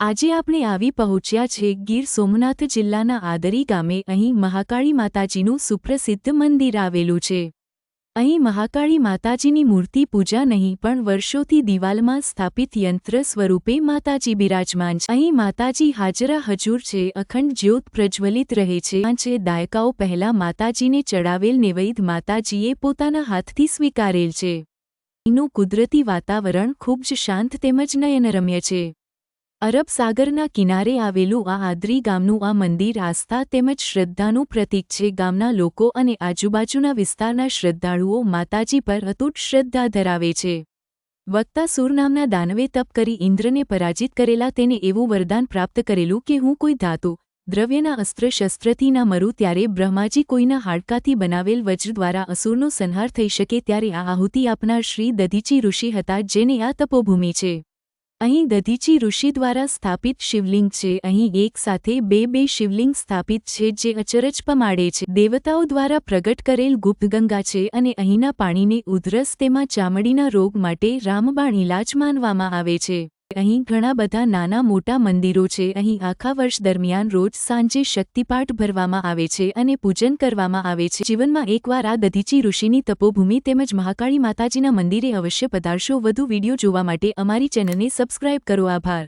આજે આપણે આવી પહોંચ્યા છે ગીર સોમનાથ જિલ્લાના આદરી ગામે। અહીં મહાકાળી માતાજીનું સુપ્રસિદ્ધ મંદિર આવેલું છે। અહીં મહાકાળી માતાજીની મૂર્તિ પૂજા નહીં પણ વર્ષોથી દિવાલમાં સ્થાપિત યંત્ર સ્વરૂપે માતાજી બિરાજમાન છે। અહીં માતાજી હાજરા હજુર છે, અખંડ જ્યોત પ્રજ્વલિત રહે છે। 5 દાયકાઓ પહેલા માતાજીને ચડાવેલ નૈવેદ્ય માતાજીએ પોતાના હાથથી સ્વીકારેલ છે। અહીંનું કુદરતી વાતાવરણ ખૂબ જ શાંત તેમજ નયનરમ્ય છે। અરબ સાગરના કિનારે આવેલું આ આદરી ગામનું આ મંદિર આસ્થા તેમજ શ્રદ્ધાનું પ્રતીક છે। ગામના લોકો અને આજુબાજુના વિસ્તારના શ્રદ્ધાળુઓ માતાજી પર અતૂટ શ્રદ્ધા ધરાવે છે। વક્તાસુર નામના દાનવે તપ કરી ઇન્દ્રને પરાજિત કરેલા તેને એવું વરદાન પ્રાપ્ત કરેલું કે હું કોઈ ધાતુ દ્રવ્યના અસ્ત્ર શસ્ત્રથી ના મરું ત્યારે બ્રહ્માજી કોઈના હાડકાથી બનાવેલ વજ્ર દ્વારા અસુરનો સંહાર થઈ શકે। ત્યારે આ આહુતિ આપનાર શ્રી દધીચી ઋષિ હતા, જેને આ તપોભૂમિ છે। અહીં દધીચી ઋષિ દ્વારા સ્થાપિત શિવલિંગ છે। અહીં એક સાથે બે શિવલિંગ સ્થાપિત છે, જે અચરજ પમાડે છે। દેવતાઓ દ્વારા પ્રગટ કરેલ ગુપ્તગંગા છે અને અહીંના પાણીને ઉધરસ તેમાં ચામડીના રોગ માટે રામબાણ ઇલાજ માનવામાં આવે છે। અહીં ઘણા બધા નાના મોટા મંદિરો છે। અહીં આખા વર્ષ દરમિયાન રોજ સાંજે શક્તિપાઠ ભરવામાં આવે છે અને પૂજન કરવામાં આવે છે। જીવનમાં એકવાર આ દધીચી ઋષિની તપોભૂમિ તેમજ મહાકાળી માતાજીના મંદિરે અવશ્ય પધારશો। વધુ વિડીયો જોવા માટે અમારી ચેનલને સબસ્ક્રાઇબ કરો। આભાર।